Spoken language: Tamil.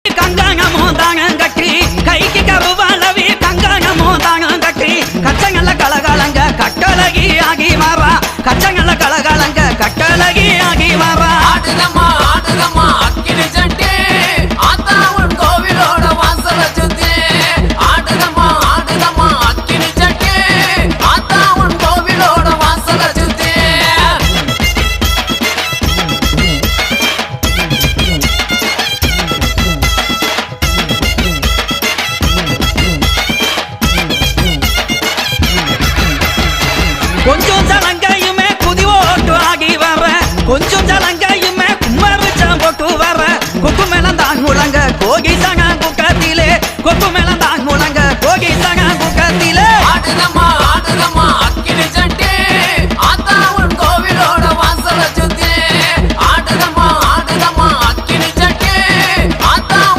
கங்காணமோ தானம் கட்டி கைக்கு கருவாளவி கங்காணமோ தானம் கட்டி கச்சங்கல்ல கலகலங்க கட்டழகி ஆகி மாறா கச்சங்கல்ல கலகலங்க கட்டழகி ஆகி மாறா ஆடுதம்மா ஆடுதம்மா அக்கினி சட்டி ஆத்தாவன் கோவிலோட வாசல சுத்தி ஆடுதம்மா ஆடுதம்மா அக்கினி சட்டி ஆத்தாவன் கோவிலோட வாசல சுத்தி கொஞ்சம் ஜலங்கையுமே குதி ஓட்டு ஆகி வர கொஞ்சம் ஜலங்கையுமே கும்மரிச்சம் போட்டு வர குக்கு மேல தான் முழங்க கோகி